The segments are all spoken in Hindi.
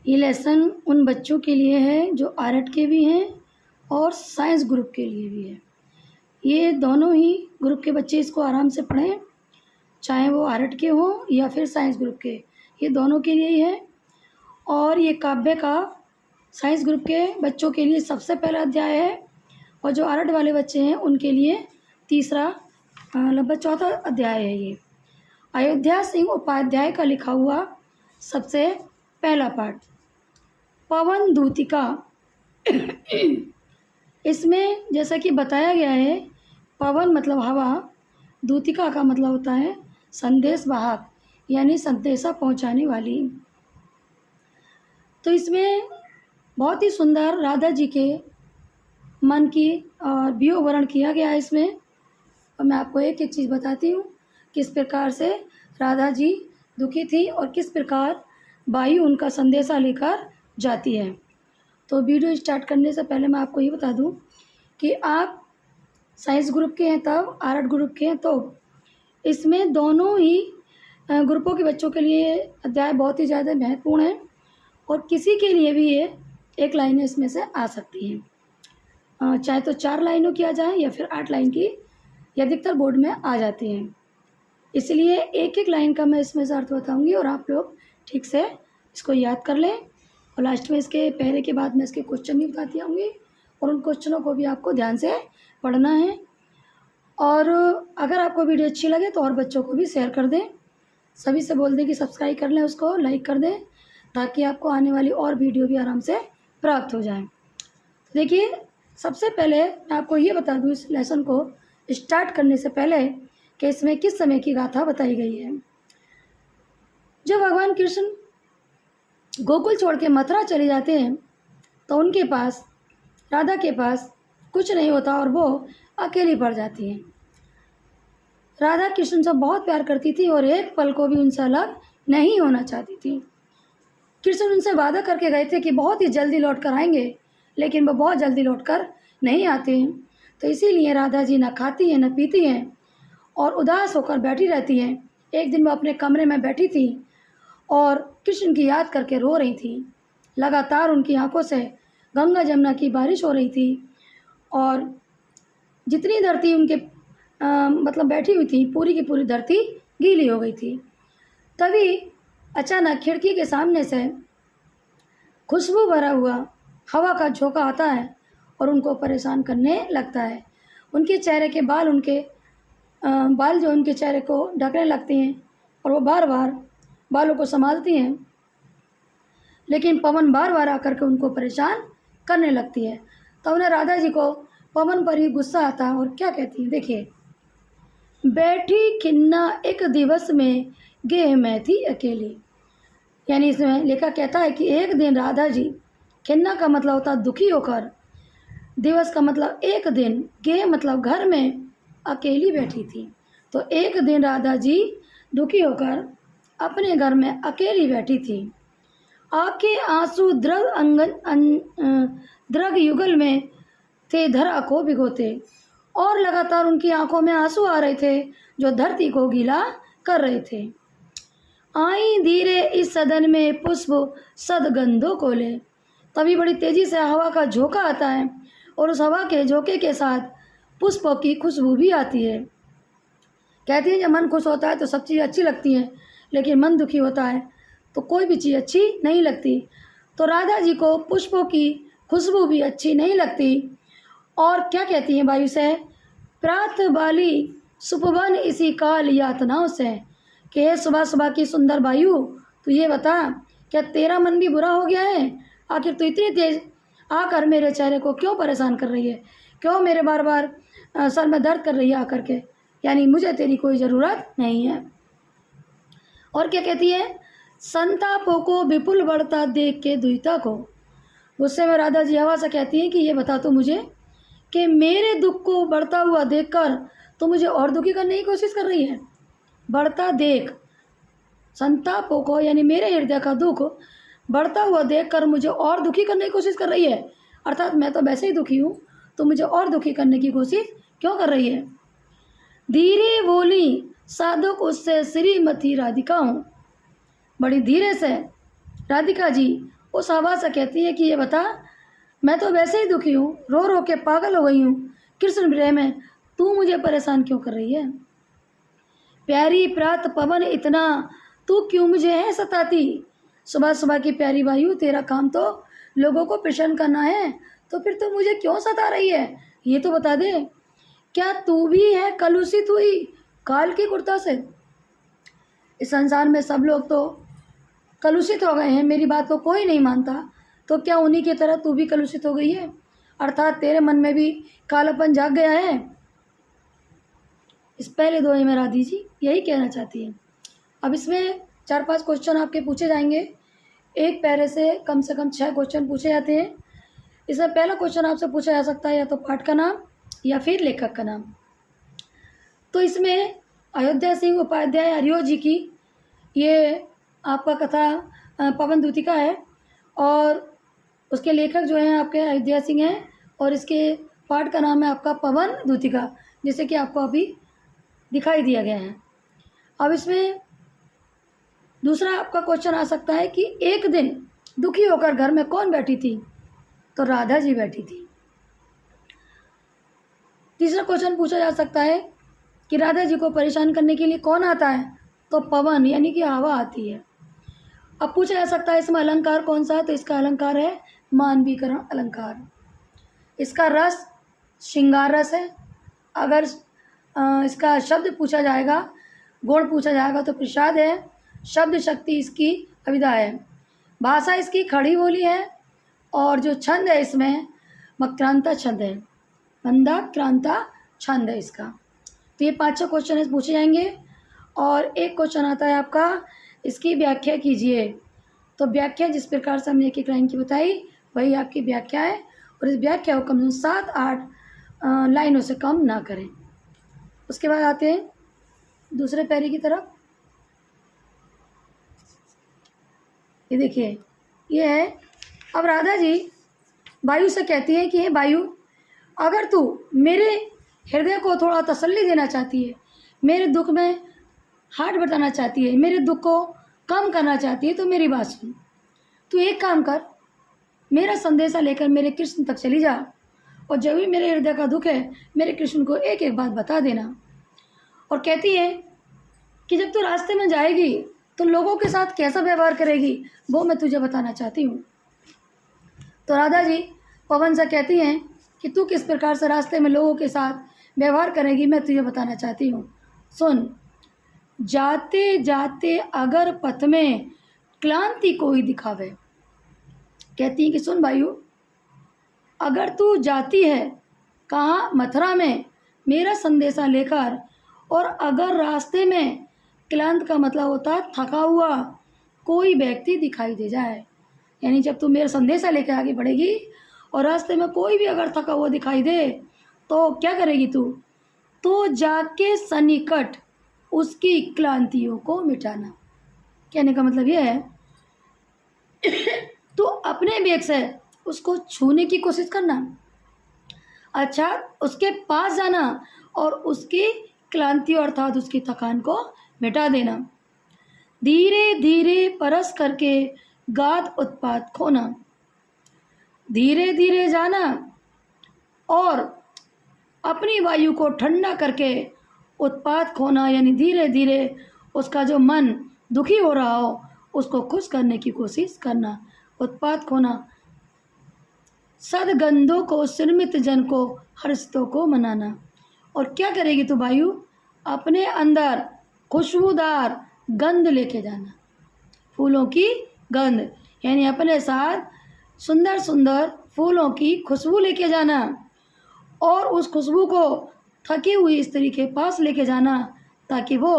ये लेसन उन बच्चों के लिए है जो आर्ट के भी हैं और साइंस ग्रुप के लिए भी है। ये दोनों ही ग्रुप के बच्चे इसको आराम से पढ़ें, चाहे वो आर्ट के हों या फिर साइंस ग्रुप के, ये दोनों के लिए ही है। और ये काव्य का साइंस ग्रुप के बच्चों के लिए सबसे पहला अध्याय है और जो आर्ट वाले बच्चे हैं उनके लिए तीसरा लगभग चौथा अध्याय है। ये अयोध्या सिंह उपाध्याय का लिखा हुआ सबसे पहला पाठ पवन दूतिका। इसमें जैसा कि बताया गया है, पवन मतलब हवा, दूतिका का मतलब होता है संदेश वाहक, यानी संदेशा पहुंचाने वाली। तो इसमें बहुत ही सुंदर राधा जी के मन की और वियोग वर्णन किया गया है इसमें। और मैं आपको एक एक चीज़ बताती हूँ, किस प्रकार से राधा जी दुखी थी और किस प्रकार वायु उनका संदेशा लेकर जाती है। तो वीडियो स्टार्ट करने से पहले मैं आपको ये बता दूँ कि आप साइंस ग्रुप के हैं तब, आर्ट ग्रुप के हैं तो, इसमें दोनों ही ग्रुपों के बच्चों के लिए अध्याय बहुत ही ज़्यादा महत्वपूर्ण है और किसी के लिए भी ये एक लाइन इसमें से आ सकती है, चाहे तो 4 लाइनों की आ जाए या फिर 8 लाइन की, या अधिकतर बोर्ड में आ जाती हैं। इसलिए एक एक लाइन का मैं इसमें से अर्थ बताऊंगी और आप लोग ठीक से इसको याद कर लें। और लास्ट में इसके पहले के बाद मैं इसके क्वेश्चन भी बताती आऊँगी और उन क्वेश्चनों को भी आपको ध्यान से पढ़ना है। और अगर आपको वीडियो अच्छी लगे तो और बच्चों को भी शेयर कर दें, सभी से बोल दें कि सब्सक्राइब कर लें, उसको लाइक कर दें, ताकि आपको आने वाली और वीडियो भी आराम से प्राप्त हो जाए। देखिए, सबसे पहले मैं आपको ये बता दूँ इस लेसन को स्टार्ट करने से पहले कि इसमें किस समय की गाथा बताई गई है। जब भगवान कृष्ण गोकुल छोड़ के मथुरा चले जाते हैं तो उनके पास, राधा के पास कुछ नहीं होता और वो अकेली पड़ जाती हैं। राधा कृष्ण से बहुत प्यार करती थी और एक पल को भी उनसे अलग नहीं होना चाहती थी। कृष्ण उनसे वादा करके गए थे कि बहुत ही जल्दी लौट कर आएंगे, लेकिन वो बहुत जल्दी लौट कर नहीं आते हैं। तो इसीलिए राधा जी न खाती हैं न पीती हैं और उदास होकर बैठी रहती हैं। एक दिन वो अपने कमरे में बैठी थी और कृष्ण की याद करके रो रही थी। लगातार उनकी आंखों से गंगा जमुना की बारिश हो रही थी और जितनी धरती उनके मतलब बैठी हुई थी, पूरी की पूरी धरती गीली हो गई थी। तभी अचानक खिड़की के सामने से खुशबू भरा हुआ हवा का झोंका आता है और उनको परेशान करने लगता है। उनके चेहरे के बाल, उनके बाल जो उनके चेहरे को ढकने लगते हैं और वो बार बार बालों को संभालती हैं, लेकिन पवन बार बार आकर के उनको परेशान करने लगती है। तो उन्हें राधा जी को पवन पर ही गुस्सा आता है और क्या कहती है, देखिए। बैठी खिन्ना एक दिवस में गे मैं थी अकेली, यानी इसमें लेखक कहता है कि एक दिन राधा जी, खिन्ना का मतलब होता है दुखी होकर, दिवस का मतलब एक दिन, गे मतलब घर में अकेली बैठी थी। तो एक दिन राधा जी दुखी होकर अपने घर में अकेली बैठी थी। आके आंसू द्रग युगल में थे धरा को भिगोते, और लगातार उनकी आंखों में आंसू आ रहे थे जो धरती को गीला कर रहे थे। आई धीरे इस सदन में पुष्प सदगंधों को ले, तभी बड़ी तेजी से हवा का झोंका आता है और उस हवा के झोंके के साथ पुष्पों की खुशबू भी आती है। कहती है जब मन खुश होता है तो सब चीज़ अच्छी लगती हैं, लेकिन मन दुखी होता है तो कोई भी चीज़ अच्छी नहीं लगती। तो राधा जी को पुष्पों की खुशबू भी अच्छी नहीं लगती और क्या कहती हैं वायु से, प्रात बाली सुपवन इसी काल यातनाओं से, कि हे सुबह सुबह की सुंदर वायु, तू ये बता क्या तेरा मन भी बुरा हो गया है? आखिर तू इतनी तेज आकर मेरे चेहरे को क्यों परेशान कर रही है, क्यों मेरे बार बार सर में दर्द कर रही है आकर के, यानी मुझे तेरी कोई ज़रूरत नहीं है। और क्या कहती है, संतापों को विपुल बढ़ता देख के दुहिता को, गुस्से में राधा जी हवा से कहती है कि ये बता तो मुझे कि मेरे दुख को बढ़ता हुआ देखकर तो मुझे और दुखी करने की कोशिश कर रही है। बढ़ता देख, संतापों को यानी मेरे हृदय का दुख बढ़ता हुआ देखकर मुझे और दुखी करने की कोशिश कर रही है, अर्थात मैं तो वैसे ही दुखी हूँ तो मुझे और दुखी करने की कोशिश क्यों कर रही है। धीरे बोली साधुक उससे श्रीमती राधिका हूँ, बड़ी धीरे से राधिका जी उस हवा से कहती है कि ये बता, मैं तो वैसे ही दुखी हूँ, रो रो के पागल हो गई हूँ, कृष्ण विरह में तू मुझे परेशान क्यों कर रही है? प्यारी प्रात पवन इतना, तू क्यों मुझे है सताती? सुबह सुबह की प्यारी वायु, तेरा काम तो लोगों को प्रसन्न करना है, तो फिर तू मुझे क्यों सता रही है? ये तो बता दे, क्या तू भी है कलुषित हुई काल की कुर्ता से? इस संसार में सब लोग तो कलुषित हो गए हैं, मेरी बात को कोई नहीं मानता, तो क्या उन्हीं की तरह तू भी कलुषित हो गई है? अर्थात तेरे मन में भी कालापन जाग गया है। इस पहले दोहे में राधी जी यही कहना चाहती है। अब इसमें 4-5 क्वेश्चन आपके पूछे जाएंगे। एक पैरे से कम 6 क्वेश्चन पूछे जाते हैं। इसमें पहला क्वेश्चन आपसे पूछा जा सकता है या तो पाठ का नाम या फिर लेखक का नाम। तो इसमें अयोध्या सिंह उपाध्याय हरिओ जी की ये आपका कथा पवन दूतिका है, और उसके लेखक जो हैं आपके अयोध्या सिंह हैं, और इसके पाठ का नाम है आपका पवन दूतिका, जैसे कि आपको अभी दिखाई दिया गया है। अब इसमें दूसरा आपका क्वेश्चन आ सकता है कि एक दिन दुखी होकर घर में कौन बैठी थी? तो राधा जी बैठी थी। तीसरा क्वेश्चन पूछा जा सकता है कि राधा जी को परेशान करने के लिए कौन आता है? तो पवन यानी कि हवा आती है। अब पूछा जा सकता है इसमें अलंकार कौन सा है? तो इसका अलंकार है मानवीकरण अलंकार। इसका रस श्रृंगार रस है। अगर इसका शब्द पूछा जाएगा, गुण पूछा जाएगा, तो प्रसाद है। शब्द शक्ति इसकी अभिधा है। भाषा इसकी खड़ी बोली है, और जो छंद है इसमें मक्रांता छंद है, मंदा क्रांता छंद है इसका। तो ये 5-6 क्वेश्चन पूछे जाएंगे। और एक क्वेश्चन आता है आपका, इसकी व्याख्या कीजिए। तो व्याख्या जिस प्रकार से हमने एक लाइन की बताई वही आपकी व्याख्या है, और इस व्याख्या को कम से 7-8 लाइनों से कम ना करें। उसके बाद आते हैं दूसरे पैरे की तरफ। ये देखिए, ये है। अब राधा जी वायु से कहती है कि हे वायु, अगर तू मेरे हृदय को थोड़ा तसल्ली देना चाहती है, मेरे दुख में हाथ बटाना चाहती है, मेरे दुख को कम करना चाहती है, तो मेरी बात सुन। तू एक काम कर, मेरा संदेशा लेकर मेरे कृष्ण तक चली जा, और जब भी मेरे हृदय का दुख है मेरे कृष्ण को एक एक बात बता देना। और कहती है कि जब तू रास्ते में जाएगी तो लोगों के साथ कैसा व्यवहार करेगी वो मैं तुझे बताना चाहती हूँ। तो राधा जी पवन से कहती हैं कि तू किस प्रकार से रास्ते में लोगों के साथ व्यवहार करेगी मैं तुझे बताना चाहती हूँ। सुन, जाते जाते अगर पथ में क्लांति कोई दिखावे। कहती है कि सुन वायु, अगर तू जाती है कहाँ? मथुरा में मेरा संदेशा लेकर, और अगर रास्ते में क्लांत का मतलब होता है थका हुआ कोई व्यक्ति दिखाई दे जाए, यानी जब तू मेरा संदेशा लेकर आगे बढ़ेगी और रास्ते में कोई भी अगर थका हुआ दिखाई दे तो क्या करेगी तू? तो जाके सन्निकट उसकी क्लांतियों को मिटाना। कहने का मतलब यह है तू अपने वेग से उसको छूने की कोशिश करना, अच्छा उसके पास जाना और उसकी क्लांति अर्थात उसकी थकान को मिटा देना। धीरे धीरे परस करके गाद उत्पात खोना, धीरे धीरे जाना और अपनी वायु को ठंडा करके उत्पात खोना, यानी धीरे धीरे उसका जो मन दुखी हो रहा हो उसको खुश करने की कोशिश करना। उत्पात खोना, सदगंधों को श्रमित जन को हर्षितों को मनाना। और क्या करेगी तो वायु? अपने अंदर खुशबूदार गंध लेके जाना, फूलों की गंध, यानी अपने साथ सुंदर सुंदर फूलों की खुशबू लेके जाना, और उस खुशबू को थकी हुई स्त्री के पास लेके जाना ताकि वो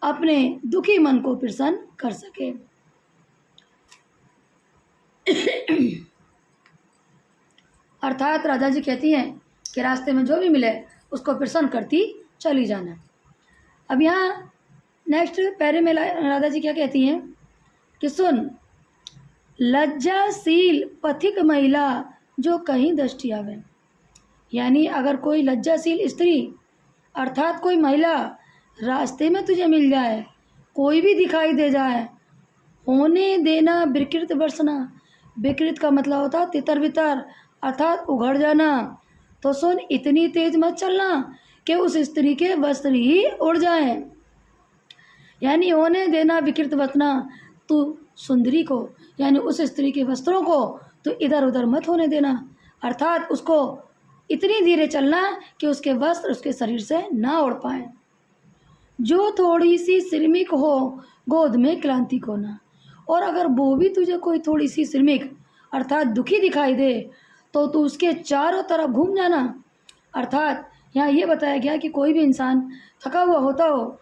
अपने दुखी मन को प्रसन्न कर सके। अर्थात राधा जी कहती हैं कि रास्ते में जो भी मिले उसको प्रसन्न करती चली जाना। अब यहाँ नेक्स्ट पैरे में राधा जी क्या कहती हैं कि सुन, लज्जाशील पथिक महिला जो कहीं दृष्टि आवे, यानी अगर कोई लज्जाशील स्त्री अर्थात कोई महिला रास्ते में तुझे मिल जाए, कोई भी दिखाई दे जाए, होने देना विकृत वर्षना, विकृत का मतलब होता है तितर बितर, अर्थात उघड़ जाना। तो सुन, इतनी तेज मत चलना कि उस स्त्री के वस्त्र ही उड़ जाएं। यानी होने देना विकृत वतना, तू सुंदरी को यानी उस स्त्री के वस्त्रों को तो इधर उधर मत होने देना, अर्थात उसको इतनी धीरे चलना कि उसके वस्त्र उसके शरीर से ना उड़ पाए। जो थोड़ी सी श्रमिक हो गोद में क्लांतिक होना, और अगर वो भी तुझे कोई थोड़ी सी श्रमिक अर्थात दुखी दिखाई दे तो तू उसके चारों तरफ घूम जाना। अर्थात यहाँ ये बताया गया कि कोई भी इंसान थका हुआ होता हो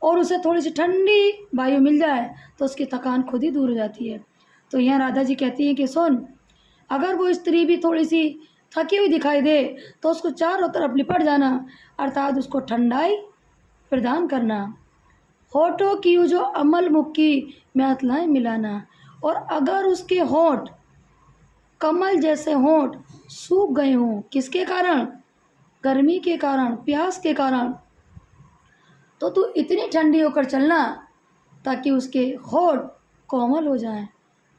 और उसे थोड़ी सी ठंडी वायु मिल जाए तो उसकी थकान खुद ही दूर हो जाती है। तो यहाँ राधा जी कहती हैं कि सुन, अगर वो स्त्री भी थोड़ी सी थकी हुई दिखाई दे तो उसको चारों तरफ लिपट जाना, अर्थात उसको ठंडाई प्रदान करना। होठों की जो अमल मुख की म्यातलाएँ मिलाना, और अगर उसके होठ कमल जैसे होठ सूख गए हों, किसके कारण? गर्मी के कारण, प्यास के कारण, तो तू इतनी ठंडी होकर चलना ताकि उसके होठ कोमल हो जाएं।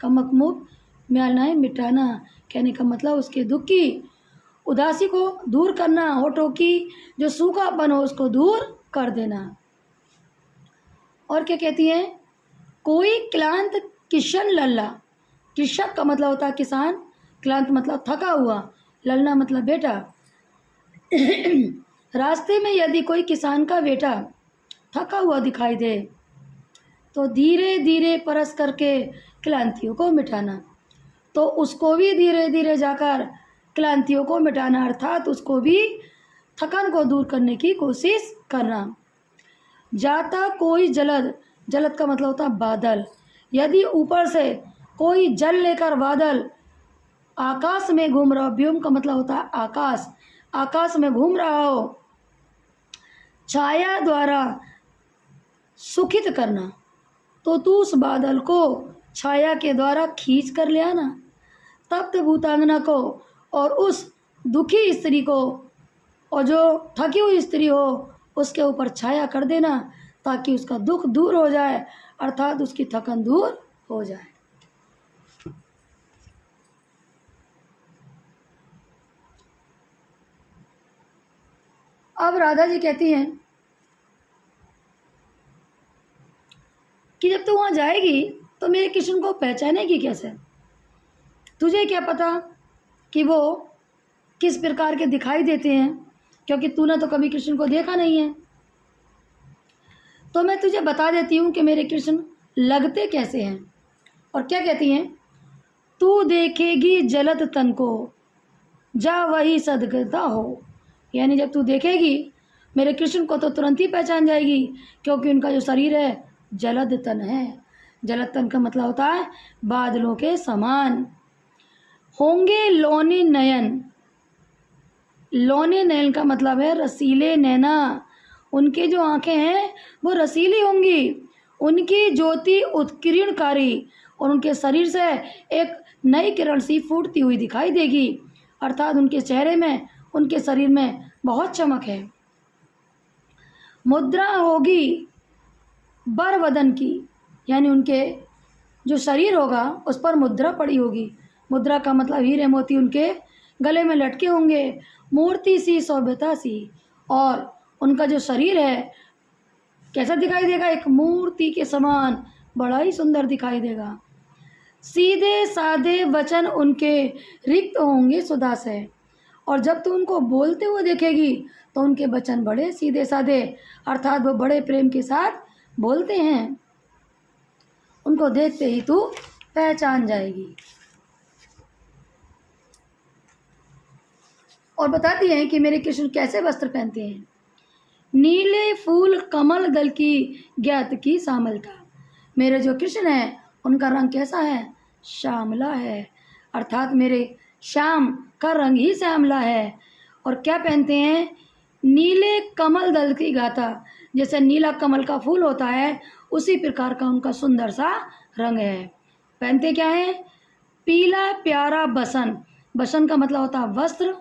कमक मुख म्यालनाएँ मिटाना, कहने का मतलब उसके दुख की उदासी को दूर करना, होठों की जो सूखापन हो उसको दूर कर देना। और क्या कहती है? कोई क्लांत किशन लल्ला, कृषक का मतलब होता है किसान, क्लांत मतलब थका हुआ, ललना मतलब बेटा। रास्ते में यदि कोई किसान का बेटा थका हुआ दिखाई दे तो धीरे धीरे परस करके क्लांतियों को मिटाना, तो उसको भी धीरे धीरे जाकर क्लांतियों को मिटाना, अर्थात उसको भी थकान को दूर करने की कोशिश करना। जाता कोई जलद, जलद का मतलब होता है बादल, यदि ऊपर से कोई जल लेकर बादल आकाश में घूम रहा हो, व्योम का मतलब होता है आकाश, आकाश में घूम रहा हो, छाया द्वारा सुखित करना, तो तू उस बादल को छाया के द्वारा खींच कर ले आना। तप्त भूतांगना को और उस दुखी स्त्री को और जो थकी हुई स्त्री हो उसके ऊपर छाया कर देना ताकि उसका दुख दूर हो जाए, अर्थात उसकी थकन दूर हो जाए। अब राधा जी कहती हैं कि जब तू वहाँ जाएगी तो मेरे कृष्ण को पहचानेगी कैसे? तुझे क्या पता कि वो किस प्रकार के दिखाई देते हैं, क्योंकि तूने तो कभी कृष्ण को देखा नहीं है। तो मैं तुझे बता देती हूँ कि मेरे कृष्ण लगते कैसे हैं। और क्या कहती हैं? तू देखेगी जलद तन को जा वही सदगता हो, यानी जब तू देखेगी मेरे कृष्ण को तो तुरंत ही पहचान जाएगी, क्योंकि उनका जो शरीर है जलद तन है। जलद तन का मतलब होता है बादलों के समान। होंगे लौने नयन, लौने नयन का मतलब है रसीले नैना, उनके जो आंखें हैं वो रसीली होंगी, उनकी ज्योति उत्कीर्णकारी, और उनके शरीर से एक नई किरण सी फूटती हुई दिखाई देगी, अर्थात उनके चेहरे में उनके शरीर में बहुत चमक है। मुद्रा होगी बर वदन की, यानी उनके जो शरीर होगा उस पर मुद्रा पड़ी होगी। मुद्रा का मतलब हीरे मोती उनके गले में लटके होंगे, मूर्ति सी सौभ्यता सी, और उनका जो शरीर है कैसा दिखाई देगा? एक मूर्ति के समान, बड़ा ही सुंदर दिखाई देगा। सीधे साधे वचन उनके रिक्त होंगे सुधा से, और जब तू उनको बोलते हुए देखेगी तो उनके वचन बड़े सीधे साधे, अर्थात वो बड़े प्रेम के साथ बोलते हैं। उनको देखते ही तू पहचान जाएगी। और बताती हैं कि मेरे कृष्ण कैसे वस्त्र पहनते हैं। नीले फूल कमल दल की ज्ञात की श्यामलता, मेरे जो कृष्ण हैं उनका रंग कैसा है? श्यामला है, अर्थात मेरे श्याम का रंग ही श्यामला है। और क्या पहनते हैं? नीले कमल दल की गाथा, जैसे नीला कमल का फूल होता है उसी प्रकार का उनका सुंदर सा रंग है। पहनते क्या है? पीला प्यारा बसन, बसन का मतलब होता है वस्त्र,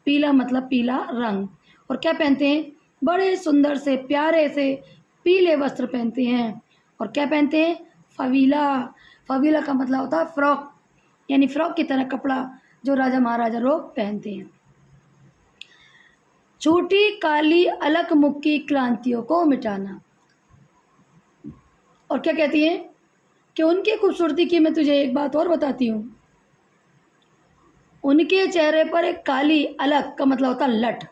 पीला मतलब पीला रंग। और क्या पहनते हैं? बड़े सुंदर से प्यारे से पीले वस्त्र पहनते हैं। और क्या पहनते हैं? फवीला, फवीला का मतलब होता है फ्रॉक, यानी फ्रॉक की तरह कपड़ा जो राजा महाराजा लोग पहनते हैं। छोटी काली अलग मुख की क्रांतियों को मिटाना। और क्या कहती है कि उनकी खूबसूरती की मैं तुझे एक बात और बताती हूँ। उनके चेहरे पर एक काली अलग का मतलब होता लट,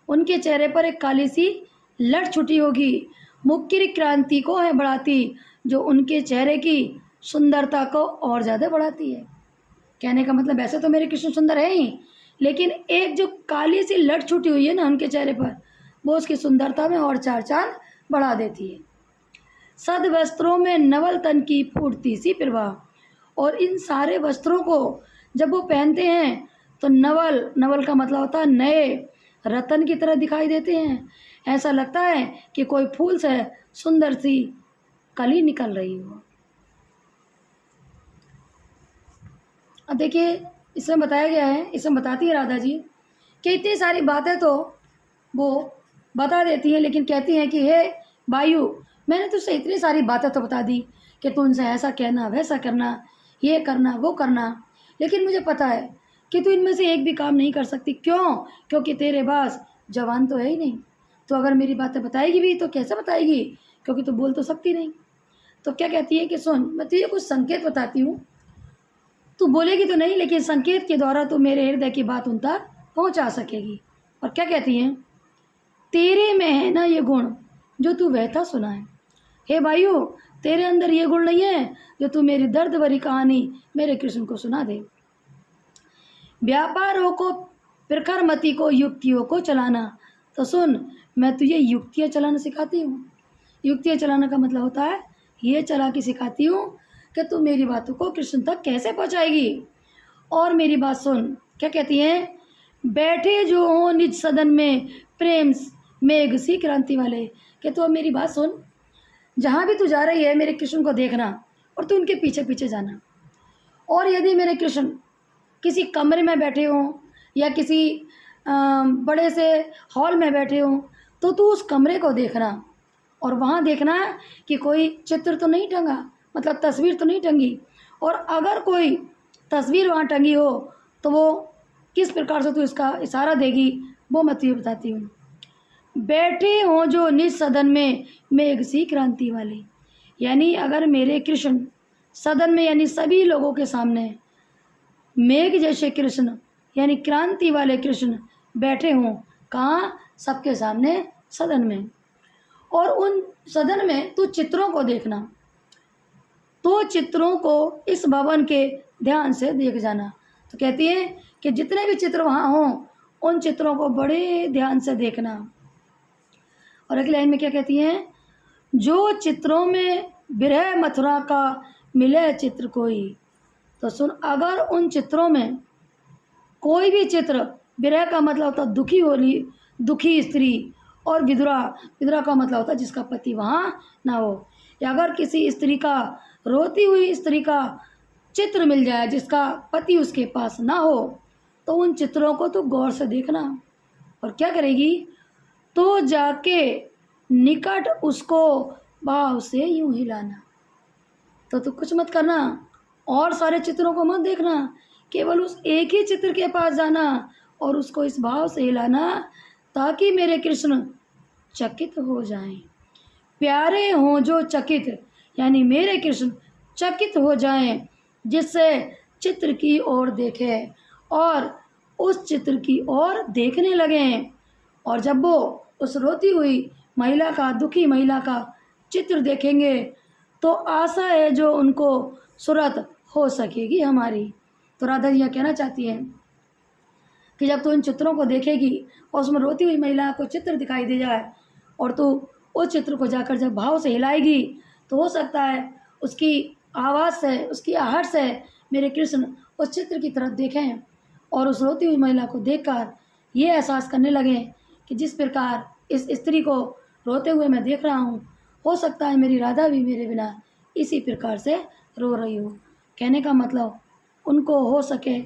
उनके चेहरे पर एक काली सी लट छुटी होगी, मुख की क्रांति को है बढ़ाती, जो उनके चेहरे की सुंदरता को और ज़्यादा बढ़ाती है। कहने का मतलब वैसे तो मेरे कृष्ण सुंदर है ही, लेकिन एक जो काली सी लट छुटी हुई है ना उनके चेहरे पर, वो उसकी सुंदरता में और चार चांद बढ़ा देती है। सद वस्त्रों में नवल तन की फूटती सी प्रभा। और इन सारे वस्त्रों को जब वो पहनते हैं तो नवल, नवल का मतलब होता है नए रतन की तरह दिखाई देते हैं। ऐसा लगता है कि कोई फूल से सुंदर सी कली निकल रही हो। अब देखिए इसमें बताया गया है, इसमें बताती है राधा जी कि इतनी सारी बातें तो वो बता देती है, लेकिन कहती हैं कि हे वायु, मैंने तुझसे इतनी सारी बातें तो बता दी कि तू उनसे ऐसा कहना, वैसा करना, ये करना, वो करना, लेकिन मुझे पता है कि तू इनमें से एक भी काम नहीं कर सकती। क्यों? क्योंकि तेरे पास जवान तो है ही नहीं। तो अगर मेरी बातें बताएगी भी तो कैसे बताएगी, क्योंकि तू बोल तो सकती नहीं। तो क्या कहती है कि सुन, मैं तुझे कुछ संकेत बताती हूँ, तू बोलेगी तो नहीं, लेकिन संकेत के द्वारा तू मेरे हृदय की बात उन तक पहुँचा सकेगी। और क्या कहती हैं, तेरे में है ना ये गुण जो तू बहता सुनाए। हे वायु, तेरे अंदर ये गुण नहीं है जो तू मेरी दर्द भरी कहानी मेरे कृष्ण को सुना दे। व्यापारों को, प्रखर मति को, युक्तियों को चलाना। तो सुन, मैं तुझे युक्तियाँ चलाना सिखाती हूँ। युक्तियाँ चलाना का मतलब होता है ये चला के सिखाती हूँ कि तू मेरी बातों को कृष्ण तक कैसे पहुँचाएगी। और मेरी बात सुन, क्या कहती हैं, बैठे जो हो निज सदन में प्रेम मेघ सी क्रांति वाले। कि तू अब मेरी बात सुन, जहाँ भी तू जा रही है मेरे कृष्ण को देखना और तू उनके पीछे पीछे जाना। और यदि मेरे कृष्ण किसी कमरे में बैठे हों या किसी बड़े से हॉल में बैठे हों तो तू उस कमरे को देखना और वहाँ देखना कि कोई चित्र तो नहीं टंगा, मतलब तस्वीर तो नहीं टंगी। और अगर कोई तस्वीर वहाँ टंगी हो तो वो किस प्रकार से तू इसका इशारा देगी, वो मैं तुझे बताती हूँ। बैठे हों जो निज सदन में मेघ सी क्रांति वाले। यानी अगर मेरे कृष्ण सदन में यानी सभी लोगों के सामने मेघ जैसे कृष्ण यानी क्रांति वाले कृष्ण बैठे हों, कहाँ? सबके सामने, सदन में। और उन सदन में तू चित्रों को देखना, तो चित्रों को इस भवन के ध्यान से देख जाना। तो कहती है कि जितने भी चित्र वहाँ हों उन चित्रों को बड़े ध्यान से देखना। और अगली लाइन में क्या कहती हैं, जो चित्रों में विरह मथुरा का मिले चित्र कोई। तो सुन, अगर उन चित्रों में कोई भी चित्र, विरह का मतलब होता दुखी हो रही, दुखी स्त्री, और विधुरा, विधुरा का मतलब होता जिसका पति वहाँ ना हो, या अगर किसी स्त्री का, रोती हुई स्त्री का चित्र मिल जाए जिसका पति उसके पास ना हो, तो उन चित्रों को तो गौर से देखना। और क्या करेगी, तो जाके निकट उसको भाव से यूं हिलाना। तो तू कुछ मत करना और सारे चित्रों को मत देखना, केवल उस एक ही चित्र के पास जाना और उसको इस भाव से हिलाना ताकि मेरे कृष्ण चकित हो जाएं। प्यारे हों जो चकित, यानी मेरे कृष्ण चकित हो जाएं, जिससे चित्र की ओर देखे और उस चित्र की ओर देखने लगें। और जब वो उस रोती हुई महिला का, दुखी महिला का चित्र देखेंगे तो आशा है जो उनको सूरत हो सकेगी हमारी। तो राधा जी यह कहना चाहती हैं कि जब तू इन चित्रों को देखेगी और उसमें रोती हुई महिला को चित्र दिखाई दे जाए और तू उस चित्र को जाकर जब भाव से हिलाएगी तो हो सकता है उसकी आवाज़ से, उसकी आहट से मेरे कृष्ण उस चित्र की तरफ देखें और उस रोती हुई महिला को देखकर ये एहसास करने लगें कि जिस प्रकार इस स्त्री को रोते हुए मैं देख रहा हूँ, हो सकता है मेरी राधा भी मेरे बिना इसी प्रकार से रो रही हो। कहने का मतलब उनको हो सके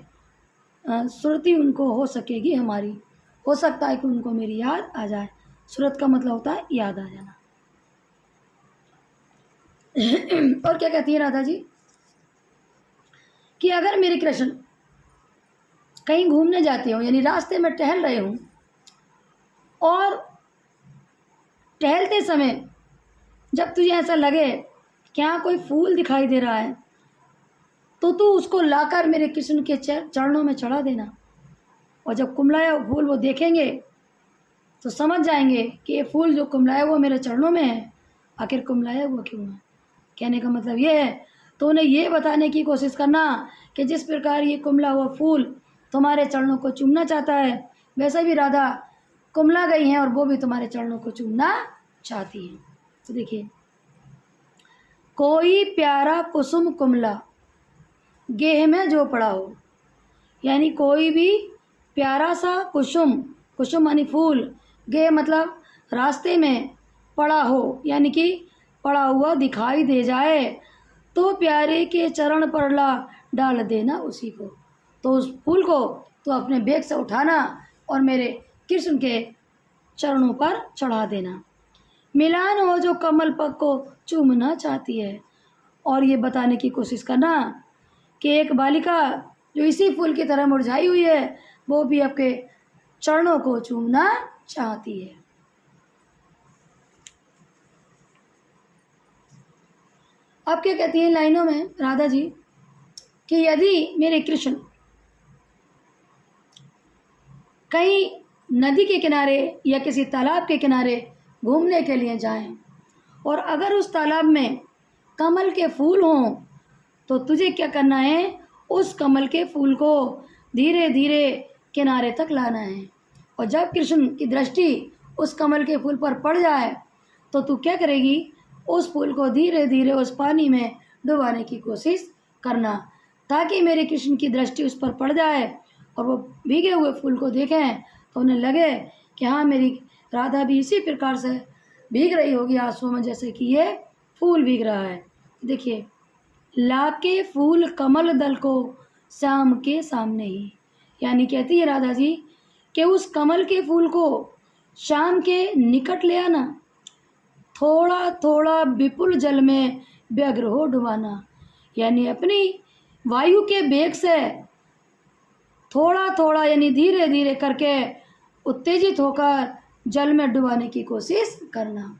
सुरती उनको हो सकेगी हमारी, हो सकता है कि उनको मेरी याद आ जाए। सूरत का मतलब होता है याद आ जाना। और क्या कहती है राधा जी कि अगर मेरे कृष्ण कहीं घूमने जाते हो, यानी रास्ते में टहल रहे हो, और टहलते समय जब तुझे ऐसा लगे कि यहाँ कोई फूल दिखाई दे रहा है, तो तू उसको लाकर मेरे कृष्ण के चरणों में चढ़ा देना। और जब कुमलाया हुआ फूल वो देखेंगे तो समझ जाएंगे कि ये फूल जो कुमलाया हुआ मेरे चरणों में है, आखिर कुमलाया हुआ क्यों है। कहने का मतलब ये है, तो उन्हें ये बताने की कोशिश करना कि जिस प्रकार ये कुमला हुआ फूल तुम्हारे चरणों को चूमना चाहता है, वैसे भी राधा कुमला गई हैं और वो भी तुम्हारे चरणों को चूमना चाहती हैं। तो देखिए, कोई प्यारा कुसुम कुमला गेह में जो पड़ा हो, यानी कोई भी प्यारा सा कुसुम, कुसुम मानी फूल, गेह मतलब रास्ते में पड़ा हो, यानी कि पड़ा हुआ दिखाई दे जाए, तो प्यारे के चरण पर ला डाल देना उसी को। तो उस फूल को तो अपने बेग से उठाना और मेरे कृष्ण के चरणों पर चढ़ा देना। मिलान हो जो कमल पग को चूमना चाहती है, और ये बताने की कोशिश करना कि एक बालिका जो इसी फूल की तरह मुरझाई हुई है, वो भी आपके चरणों को चूमना चाहती है। अब क्या कहती हैं लाइनों में राधा जी कि यदि मेरे कृष्ण कहीं नदी के किनारे या किसी तालाब के किनारे घूमने के लिए जाएं, और अगर उस तालाब में कमल के फूल हों, तो तुझे क्या करना है, उस कमल के फूल को धीरे धीरे किनारे तक लाना है। और जब कृष्ण की दृष्टि उस कमल के फूल पर पड़ जाए, तो तू क्या करेगी, उस फूल को धीरे धीरे उस पानी में डुबाने की कोशिश करना, ताकि मेरे कृष्ण की दृष्टि उस पर पड़ जाए और वो भीगे हुए फूल को देखें तो उन्हें लगे कि हाँ, मेरी राधा भी इसी प्रकार से भीग रही होगी आंसुओं में, जैसे कि ये फूल भीग रहा है। देखिए, लाके फूल कमल दल को श्याम के सामने ही, यानी कहती है राधा जी कि उस कमल के फूल को श्याम के निकट ले आना, थोड़ा थोड़ा विपुल जल में व्यग्र हो डुबाना, यानी अपनी वायु के वेग से थोड़ा थोड़ा यानी धीरे धीरे करके उत्तेजित होकर जल में डुबाने की कोशिश करना।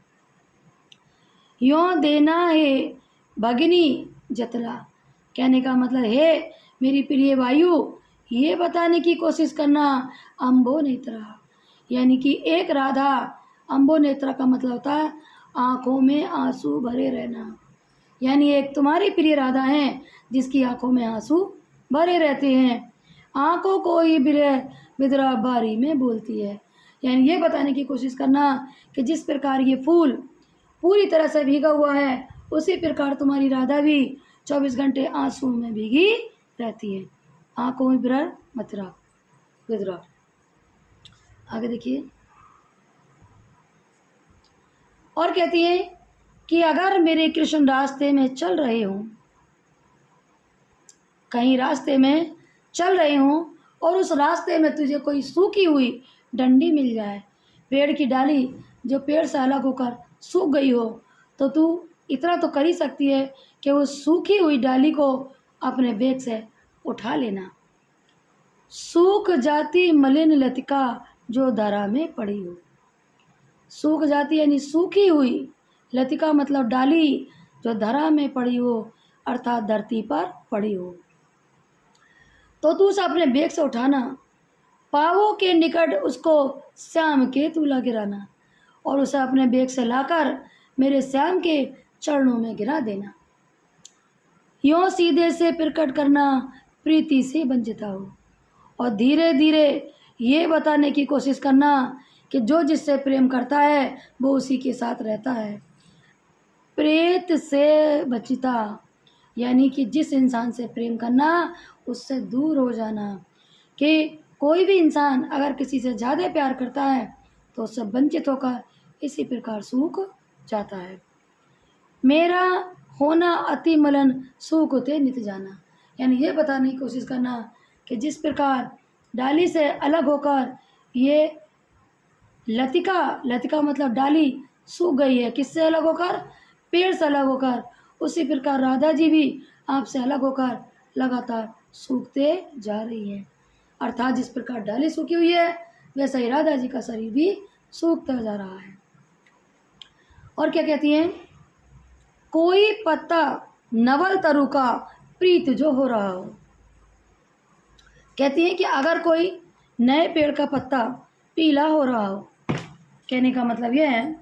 यों देना है भगिनी जतरा, कहने का मतलब है मेरी प्रिय वायु, ये बताने की कोशिश करना अम्बो नेत्रा, यानी कि एक राधा, अम्बो नेत्रा का मतलब होता है आँखों में आंसू भरे रहना, यानी एक तुम्हारी प्रिय राधा है जिसकी आंखों में आंसू भरे रहते हैं, आंखों को ही बिदरा बारी में बोलती है। यानी ये बताने की कोशिश करना कि जिस प्रकार ये फूल पूरी तरह से भीगा हुआ है, उसी प्रकार तुम्हारी राधा भी 24 घंटे आंसू में भीगी रहती है। आंखों में बिरर मतरा बिदरा। आगे देखिए, और कहती है कि अगर मेरे कृष्ण रास्ते में चल रहे हों, कहीं रास्ते में चल रहे हों और उस रास्ते में तुझे कोई सूखी हुई डंडी मिल जाए, पेड़ की डाली जो पेड़ से अलग होकर सूख गई हो, तो तू इतना तो कर ही सकती है कि उस सूखी हुई डाली को अपने बेग से उठा लेना। सूख जाती मलिन लतिका जो धरा में पड़ी हो, सूख जाती यानी सूखी हुई, लतिका मतलब डाली जो धरा में पड़ी हो, अर्थात धरती पर पड़ी हो, तो तू उसे अपने बेग से उठाना, पावों के निकट उसको श्याम के तूला गिराना, और उसे अपने बेग से लाकर मेरे श्याम के चरणों में गिरा देना। यों सीधे से प्रकट करना प्रीति से वंचिता हो, और धीरे धीरे ये बताने की कोशिश करना कि जो जिससे प्रेम करता है वो उसी के साथ रहता है। प्रेत से बचिता, यानी कि जिस इंसान से प्रेम करना उससे दूर हो जाना, कि कोई भी इंसान अगर किसी से ज़्यादा प्यार करता है तो उससे वंचित होकर इसी प्रकार सूख जाता है। मेरा होना अति मलन सूख होते नित जाना, यानी ये बताने की कोशिश करना कि जिस प्रकार डाली से अलग होकर ये लतिका मतलब डाली सूख गई है, किससे अलग होकर, पेड़ से अलग होकर, उसी प्रकार राधा जी भी आपसे अलग होकर लगातार सूखते जा रही हैं। अर्थात जिस प्रकार डाली सूखी हुई है, वैसा ही राधा जी का शरीर भी सूखता जा रहा है। और क्या कहती हैं, कोई पत्ता नवल तरु का प्रीत जो हो रहा हो। कहती हैं कि अगर कोई नए पेड़ का पत्ता पीला हो रहा हो, कहने का मतलब यह है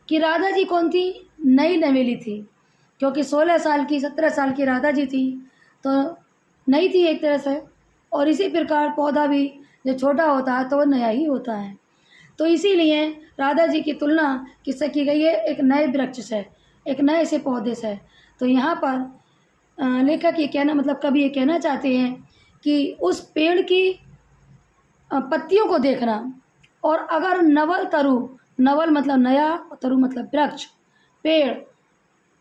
कि राधा जी कौन थी, नई नवेली थी, क्योंकि 16 साल की 17 साल की राधा जी थी, तो नई थी एक तरह से। और इसी प्रकार पौधा भी जो छोटा होता है तो वो नया ही होता है। तो इसीलिए राधा जी की तुलना किससे की गई है, एक नए वृक्ष से, एक नए से पौधे से। तो यहाँ पर लेखक ये कहना मतलब कवि ये कहना चाहते हैं कि उस पेड़ की पत्तियों को देखना, और अगर नवल तरु, नवल मतलब नया, तरु मतलब वृक्ष, पेड़,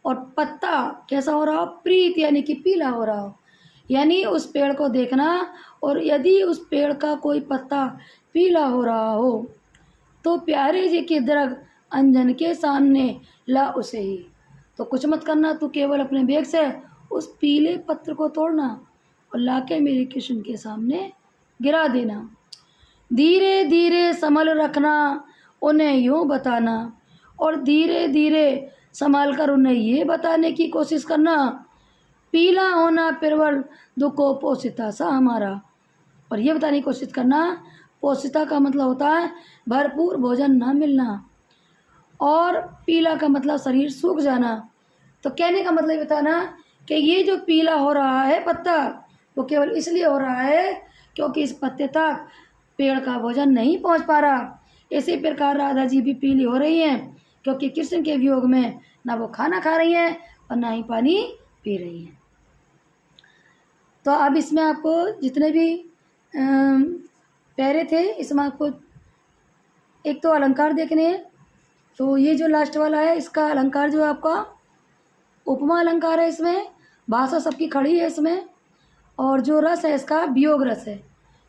और पत्ता कैसा हो रहा हो, प्रीत यानी कि पीला हो रहा हो, यानी उस पेड़ को देखना। और यदि उस पेड़ का कोई पत्ता पीला हो रहा हो तो प्यारे जी के दरग अंजन के सामने ला उसे ही। तो कुछ मत करना, तू केवल अपने बेग से उस पीले पत्र को तोड़ना और लाके मेरे कृष्ण के सामने गिरा देना। धीरे धीरे संभल रखना, उन्हें यूँ बताना, और धीरे धीरे संभाल कर उन्हें ये बताने की कोशिश करना, पीला होना प्रबल दुखो पोषिता सा हमारा। और ये बताने की कोशिश करना, पोषिता का मतलब होता है भरपूर भोजन ना मिलना, और पीला का मतलब शरीर सूख जाना। तो कहने का मतलब बताना कि ये जो पीला हो रहा है पत्ता, वो केवल इसलिए हो रहा है क्योंकि इस पत्ते तक पेड़ का भोजन नहीं पहुंच पा रहा। इसी प्रकार राधा जी भी पीली हो रही हैं क्योंकि कृष्ण के वियोग में ना वो खाना खा रही हैं और ना ही पानी पी रही हैं। तो अब इसमें आपको जितने भी पैरे थे, इसमें आपको एक तो अलंकार देखने हैं। तो ये जो लास्ट वाला है, इसका अलंकार जो है आपका उपमा अलंकार है। इसमें भाषा सबकी खड़ी है इसमें, और जो रस है इसका वियोग रस है,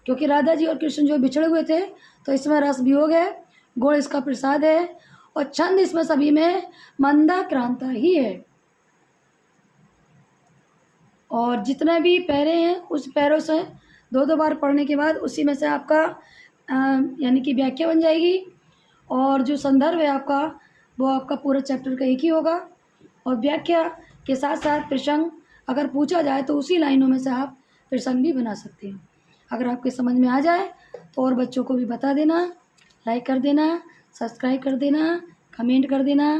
क्योंकि राधा जी और कृष्ण जो बिछड़े हुए थे तो इसमें रस वियोग है, गुण इसका प्रसाद है, और छंद इसमें सभी में मंदा क्रांता ही है। और जितने भी पैरे हैं उस पैरों से दो दो बार पढ़ने के बाद उसी में से आपका यानी कि व्याख्या बन जाएगी, और जो संदर्भ है आपका वो आपका पूरा चैप्टर का एक ही होगा। और व्याख्या के साथ साथ प्रसंग अगर पूछा जाए तो उसी लाइनों में से आप प्रसंग भी बना सकते हैं। अगर आपके समझ में आ जाए तो और बच्चों को भी बता देना, लाइक कर देना, सब्सक्राइब कर देना, कमेंट कर देना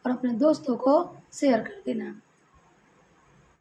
और अपने दोस्तों को शेयर कर देना।